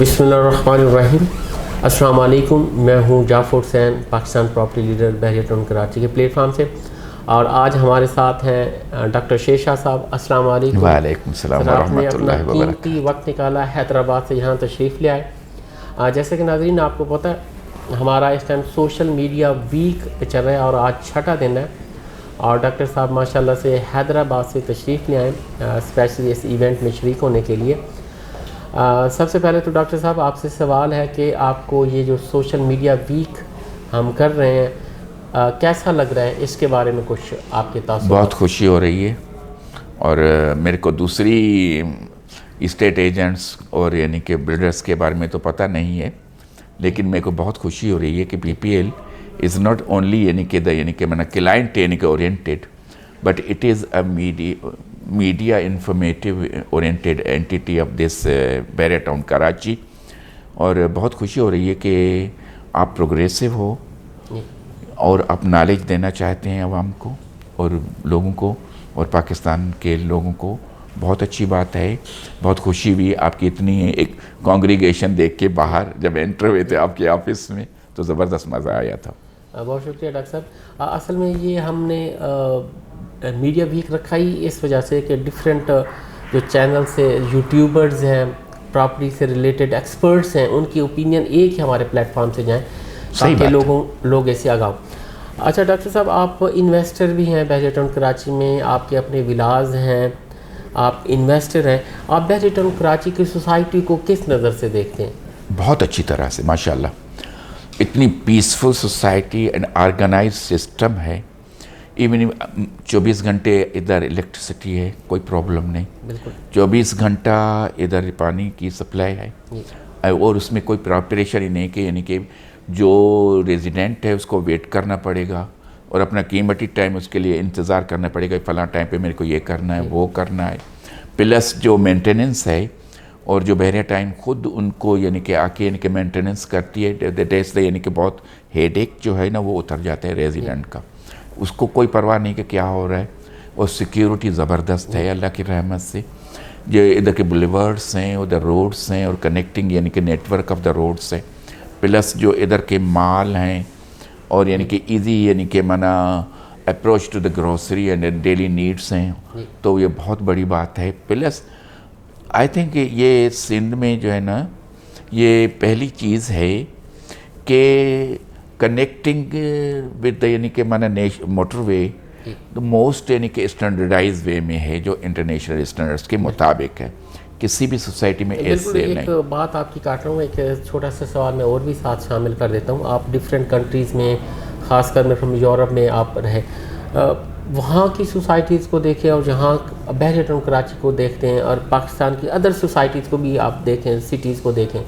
بسم اللہ الرحمن الرحیم. السلام علیکم. میں ہوں جعفر حسین, پاکستان پراپرٹی لیڈر بحریہ ٹاؤن کراچی کے پلیٹ فارم سے, اور آج ہمارے ساتھ ہیں ڈاکٹر شیر شاہ صاحب. السلام علیکم. وعلیکم السلام ورحمۃ اللہ وبرکاتہ. قیمتی وقت نکالا, حیدرآباد سے یہاں تشریف لے آئے. جیسے کہ ناظرین آپ کو پتہ ہے ہمارا اس ٹائم سوشل میڈیا ویک چل رہا ہے اور آج چھٹا دن ہے, اور ڈاکٹر صاحب ماشاءاللہ سے حیدرآباد سے تشریف لے آئے اسپیشلی اس ایونٹ میں شریک ہونے کے لیے. سب سے پہلے تو ڈاکٹر صاحب آپ سے سوال ہے کہ آپ کو یہ جو سوشل میڈیا ویک ہم کر رہے ہیں کیسا لگ رہا ہے, اس کے بارے میں کچھ آپ کے تاثرات؟ بہت خوشی ہو رہی ہے, اور میرے کو دوسری اسٹیٹ ایجنٹس اور یعنی کہ بلڈرز کے بارے میں تو پتہ نہیں ہے, لیکن میرے کو بہت خوشی ہو رہی ہے کہ P P L is not only یعنی کہ کلائنٹ یعنی کہ oriented, but it is a media informative oriented entity of this Bahria town Karachi. اور بہت خوشی ہو رہی ہے کہ آپ پروگریسو ہو اور آپ نالج دینا چاہتے ہیں عوام کو اور لوگوں کو اور پاکستان کے لوگوں کو. بہت اچھی بات ہے, بہت خوشی ہوئی آپ کی اتنی ایک کانگریگیشن دیکھ کے باہر جب انٹر ہوئے تھے آپ کے آفس میں, تو زبردست مزہ آیا تھا. بہت شکریہ ڈاکٹر صاحب. اصل میں یہ ہم نے میڈیا ویک رکھا ہی اس وجہ سے کہ ڈفرینٹ جو چینل سے یوٹیوبرز ہیں, پراپرٹی سے ریلیٹڈ ایکسپرٹس ہیں, ان کی اوپینین ایک ہی ہمارے پلیٹ فارم سے جائیں تاکہ لوگ ایسے آگاہ ہوں. اچھا ڈاکٹر صاحب, آپ انویسٹر بھی ہیں بحریہ ٹاؤن کراچی میں, آپ کے اپنے ولاز ہیں, آپ انویسٹر ہیں. آپ بحریہ ٹاؤن کراچی کی سوسائٹی کو کس نظر سے دیکھتے ہیں؟ بہت اچھی طرح سے ماشاءاللہ. اتنی peaceful society and organise system ہے. ایون 24 گھنٹے ادھر الیکٹریسٹی ہے, کوئی پرابلم نہیں. 24 گھنٹہ ادھر پانی کی سپلائی ہے, اور اس میں کوئی پریشر ہی نہیں کہ یعنی کہ جو ریزیڈنٹ ہے اس کو ویٹ کرنا پڑے گا اور اپنا قیمتی ٹائم اس کے لیے انتظار کرنا پڑے گا, فلاں ٹائم پہ میرے کو یہ کرنا ہے وہ کرنا ہے. پلس جو مینٹیننس ہے اور جو بحریہ ٹائم خود ان کو یعنی کہ آ کے یعنی کہ مینٹیننس کرتی ہے, یعنی کہ بہت ہیڈ ایک جو ہے نا وہ اتر جاتا ہے ریزیڈنٹ کا. اس کو کوئی پرواہ نہیں کہ کیا ہو رہا ہے, اور سیکیورٹی زبردست ہے اللہ کی رحمت سے. جو ادھر کے بلیورڈس ہیں, ادھر روڈس ہیں, اور کنیکٹنگ یعنی کہ network of the roads ہے. پلس جو ادھر کے مال ہیں اور یعنی کہ ایزی یعنی کہ approach to the grocery and daily needs ہیں, تو یہ بہت بڑی بات ہے. پلس آئی تھنک یہ سندھ میں جو ہے نا یہ پہلی چیز ہے کہ کنیکٹنگ ود یعنی کہ موٹر وے موسٹ یعنی کہ اسٹینڈرڈائز وے میں ہے, جو انٹرنیشنل اسٹینڈرڈس کے مطابق ہے. کسی بھی سوسائٹی میں ایسے نہیں. ایک بات آپ کی کاٹ رہا ہوں, ایک چھوٹا سا سوال میں اور بھی ساتھ شامل کر دیتا ہوں. آپ ڈفرینٹ کنٹریز میں, خاص کر میں فرام یورپ میں آپ رہے, وہاں کی سوسائٹیز کو دیکھیں اور جہاں بحریہ ٹاؤن کراچی کو دیکھتے ہیں, اور پاکستان کی ادر سوسائٹیز کو بھی آپ دیکھیں, سٹیز کو دیکھیں,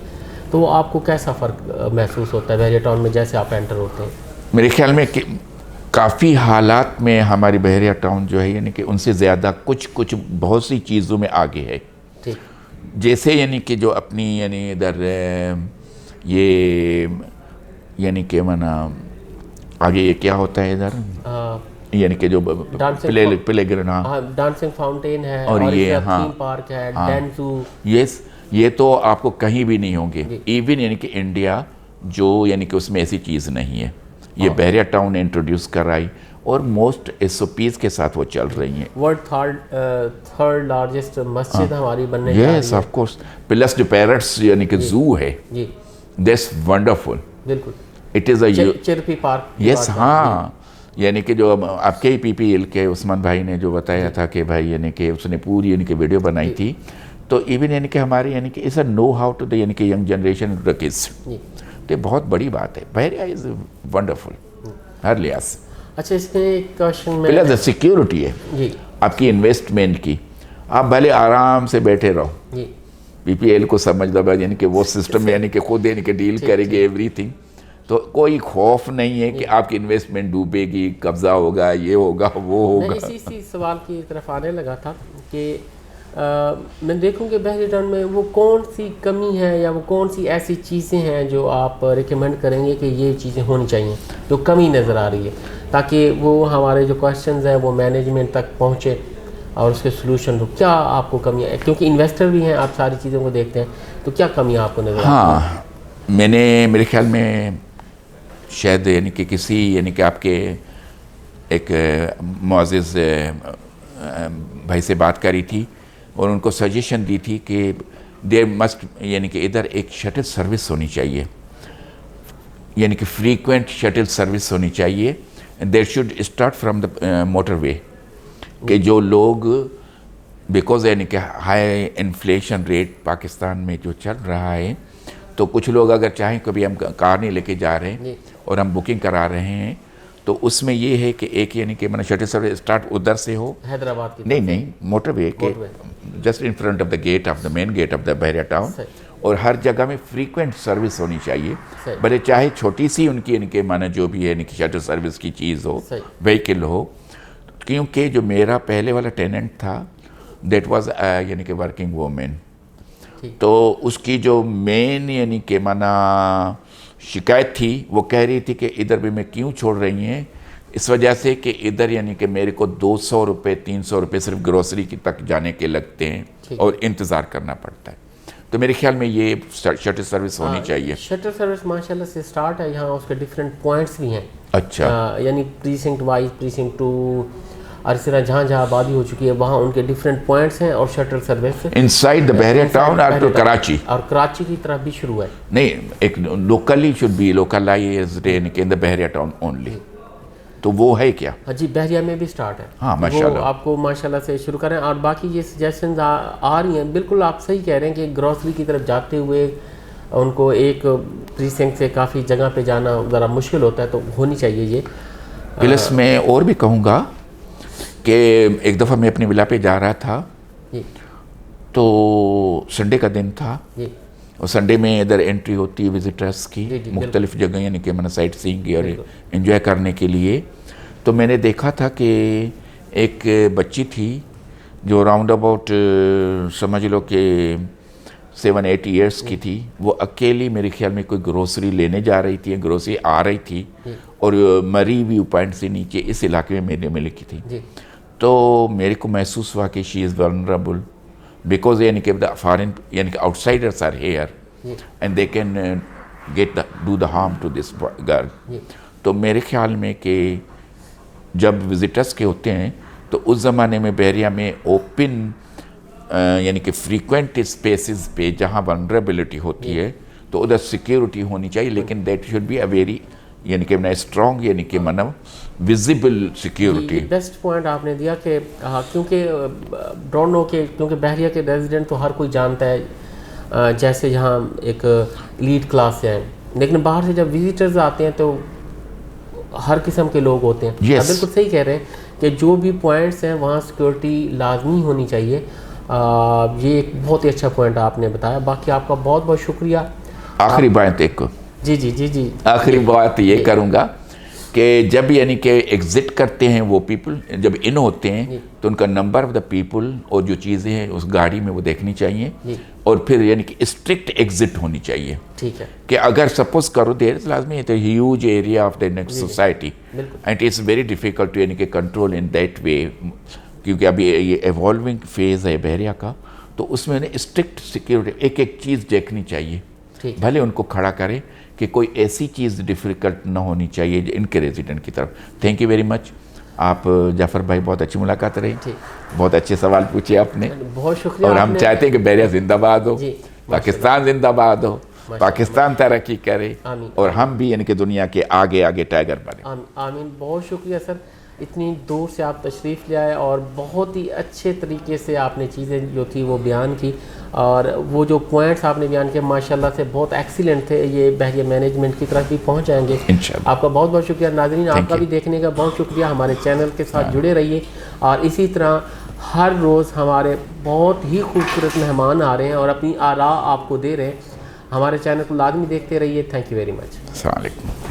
تو وہ آپ کو کیسا فرق محسوس ہوتا ہے بحریہ ٹاؤن میں جیسے آپ انٹر ہوتے ہیں؟ میرے خیال میں کہ کافی حالات میں ہماری بحریہ ٹاؤن جو ہے یعنی کہ ان سے زیادہ کچھ بہت سی چیزوں میں آگے ہے. جیسے یعنی کہ جو اپنی یعنی ادھر یہ یعنی کہ آگے یہ کیا ہوتا ہے ادھر یعنی کہ جو پلے گراؤنڈ, ڈانسنگ فاؤنٹین ہے, اور یہ تھیم پارک ہے, ڈینزو, یہ تو آپ کو کہیں بھی نہیں ہوں گے. ایون یعنی کہ انڈیا جو یعنی کہ اس میں ایسی چیز نہیں ہے, یہ بحریہ ٹاؤن نے انٹروڈیوس کرائی, اور موسٹ ایس او پیز کے ساتھ وہ چل رہی ہیں. ورلڈ تھرڈ لارجسٹ مسجد ہماری بننے جا رہی ہے. Yes of course. پلس جو پیرٹس یعنی کہ زو ہے, دیٹس ونڈرفل. بالکل. It is a chirpy park. Yes ہاں, یعنی کہ جو آپ کے پی پی ایل کے عثمان بھائی نے جو بتایا تھا کہ بھائی یعنی کہ اس نے پوری یعنی کہ ویڈیو بنائی تھی, تو ایون یعنی کہ ہماری یعنی کہ اس نو ہاؤ ٹو دا یعنی کہ ینگ جنریشن رکز, تو یہ بہت بڑی بات ہے. بحریہ از ونڈرفل ہر لحاظ سے. اچھا, اس میں ایک کوشچن میں پلس سیکیورٹی ہے آپ کی انویسٹمنٹ کی, آپ بھلے آرام سے بیٹھے رہو, پی پی ایل کو سمجھ دو یعنی کہ وہ سسٹم یعنی کہ خود یعنی کہ ڈیل کرے گی ایوری تھنگ, تو کوئی خوف نہیں ہے کہ آپ کی انویسٹمنٹ ڈوبے گی, قبضہ ہوگا, یہ ہوگا وہ ہوگا. میں اسی سوال کی طرف آنے لگا تھا کہ میں دیکھوں کہ بحریہ ٹاؤن میں وہ کون سی کمی ہے یا وہ کون سی ایسی چیزیں ہیں جو آپ ریکمینڈ کریں گے کہ یہ چیزیں ہونی چاہیے, جو کمی نظر آ رہی ہے, تاکہ وہ ہمارے جو کویشچنز ہیں وہ مینجمنٹ تک پہنچے اور اس کے سلوشن کو کیا آپ کو کمیاں، کیونکہ انویسٹر بھی ہیں آپ ساری چیزوں کو دیکھتے ہیں، تو کیا کمیاں آپ کو نظر آتی ہیں؟ ہاں، میں نے میرے خیال میں شاید یعنی کہ کسی یعنی کہ آپ کے ایک معزز بھائی سے بات کری تھی اور ان کو سجیشن دی تھی کہ دیر مسٹ یعنی کہ ادھر ایک شٹل سروس ہونی چاہیے، یعنی کہ فریکوینٹ شٹل سروس ہونی چاہیے. There should start from the motorway, کہ جو لوگ بیکاز یعنی کہ ہائی انفلیشن ریٹ پاکستان میں جو چل رہا ہے، تو کچھ لوگ اگر چاہیں کبھی ہم کار نہیں لے کے جا رہے ہیں اور ہم بکنگ کرا رہے ہیں، تو اس میں یہ ہے کہ ایک یعنی کہ شٹل سروس اسٹارٹ ادھر سے ہو، حیدرآباد کی نہیں موٹر وے کے just in front of the gate of the main gate of the Bahria Town, اور ہر جگہ میں فریکوینٹ سروس ہونی چاہیے، بھلے چاہے چھوٹی سی ان کی یعنی کہ جو بھی ہے یعنی کہ شٹل سروس کی چیز ہو، وہیکل ہو. کیونکہ جو میرا پہلے والا ٹیننٹ تھا دیٹ واز یعنی کہ ورکنگ وومن، تو اس کی جو مین یعنی کہ شکایت تھی وہ کہہ رہی تھی کہ ادھر بھی میں کیوں چھوڑ رہی ہیں، اس وجہ سے کہ ادھر یعنی کہ میرے کو 200 روپے 300 روپے صرف گروسری کی تک جانے کے لگتے ہیں اور انتظار کرنا پڑتا ہے. تو میرے خیال میں یہ شٹل سروس ہونی چاہیے. شٹل سروس ماشاءاللہ سے سٹارٹ ہے یہاں، اس کے ڈیفرنٹ پوائنٹس بھی ہیں. اچھا، یعنی پریسنکٹ وائز، پریسنکٹ 2 اور اس طرح جہاں جہاں آبادی ہو چکی ہے وہاں ان کے ڈیفرنٹ پوائنٹس ہیں، اور شٹل سروس انسائڈ دا بحریہ ٹاؤن اور کراچی، اور کراچی کی طرف بھی شروع ہے. نہیں ایک لوکلی شوڈ بی لوکلائزڈ یعنی کہ ان دا بحریہ ٹاؤن اونلی. تو وہ ہے کیا؟ ہاں جی، بحریہ میں بھی سٹارٹ ہے. ہاں ماشاءاللہ، وہ آپ کو ماشاءاللہ سے شروع کریں. اور باقی یہ سجیشنز آ رہی ہیں، بالکل آپ صحیح کہہ رہے ہیں کہ گروسری کی طرف جاتے ہوئے ان کو ایک پریسنکٹ سے کافی جگہ پہ جانا ذرا مشکل ہوتا ہے، تو ہونی چاہیے یہ. پلس میں اور بھی کہوں گا کہ ایک دفعہ میں اپنی ولا پہ جا رہا تھا، تو سنڈے کا دن تھا، اور سنڈے میں ادھر انٹری ہوتی ہے وزٹرس کی مختلف جگہ یعنی کہ سائٹ سینگ اور انجوائے کرنے کے لیے. تو میں نے دیکھا تھا کہ ایک بچی تھی جو راؤنڈ اباؤٹ سمجھ لو کہ 7-8 ایئرس کی تھی. وہ اکیلی میرے خیال میں کوئی گروسری لینے جا رہی تھی، گروسری آ رہی تھی، اور مری ویو پوائنٹ سے نیچے اس علاقے میں میرے ملکی تھی. تو میرے کو محسوس ہوا کہ شی از ولنریبل بیکاز یعنی کہ دا فارن یعنی کہ outsiders are here and they can get do the harm to this girl. تو میرے خیال میں کہ جب وزٹرس کے ہوتے ہیں تو اس زمانے میں بحریہ میں اوپن یعنی کہ فریکوینٹ اسپیسز پہ جہاں ولنریبلٹی ہوتی ہے تو ادھر سیکیورٹی ہونی چاہیے، لیکن that should be a very یعنی کہ اسٹرانگ یعنی کہ ویزیبل سیکیورٹی. بیسٹ پوائنٹ آپ نے دیا کہ کیونکہ ڈونٹ نو کہ کیونکہ بحریہ کے ریزیڈنٹ تو ہر کوئی جانتا ہے جیسے یہاں ایک ایلیٹ کلاس ہے، لیکن باہر سے جب وزٹرز آتے ہیں تو ہر قسم کے لوگ ہوتے ہیں. آپ بالکل صحیح کہہ رہے ہیں کہ جو بھی پوائنٹس ہیں وہاں سیکورٹی لازمی ہونی چاہیے. یہ ایک بہت ہی اچھا پوائنٹ آپ نے بتایا. باقی آپ کا بہت بہت شکریہ. آخری بات ایک جی آخری بات یہ کروں گا کہ جب یعنی کہ ایگزٹ کرتے ہیں وہ پیپل، جب ان ہوتے ہیں تو ان کا نمبر آف دا پیپل اور جو چیزیں ہیں اس گاڑی میں وہ دیکھنی چاہیے، اور پھر یعنی کہ اسٹرکٹ ایگزٹ ہونی چاہیے. ٹھیک ہے کہ اگر سپوز کرو دیر لازمی ہے تو huge area of the next society and it's very difficult to یعنی کہ کنٹرول ان دیٹ وے، کیونکہ ابھی یہ ایوالونگ فیز ہے بحریہ کا، تو اس میں اسٹرکٹ سیکیورٹی ایک ایک چیز دیکھنی چاہیے. بھلے ان کو کھڑا کریں کہ کوئی ایسی چیز ڈیفیکلٹ نہ ہونی چاہیے ان کے ریزیڈنٹ کی طرف. Thank you very much. آپ جعفر بھائی بہت اچھی ملاقات رہی، بہت اچھے سوال پوچھے آپ نے، بہت شکریہ. اور ہم چاہتے ہیں کہ بحریہ زندہ باد ہو، پاکستان زندہ باد ہو، پاکستان ترقی کرے، اور ہم بھی یعنی کہ دنیا کے آگے آگے ٹائگر بنے. آمین. بہت شکریہ سر، اتنی دور سے آپ تشریف لے آئے اور بہت ہی اچھے طریقے سے آپ نے چیزیں جو تھی وہ بیان کی، اور وہ جو پوائنٹس آپ نے بیان کیے ماشاءاللہ سے بہت ایکسیلنٹ تھے. یہ بحریہ مینجمنٹ کی طرف بھی پہنچ جائیں گے انشاءاللہ. آپ کا بہت بہت شکریہ. ناظرین آپ کا بھی دیکھنے کا بہت شکریہ. ہمارے چینل کے ساتھ جڑے رہیے، اور اسی طرح ہر روز ہمارے بہت ہی خوبصورت مہمان آ رہے ہیں اور اپنی آراء آپ کو دے رہے ہیں. ہمارے چینل کو لازمی دیکھتے رہیے. Thank you very much. السلام علیکم.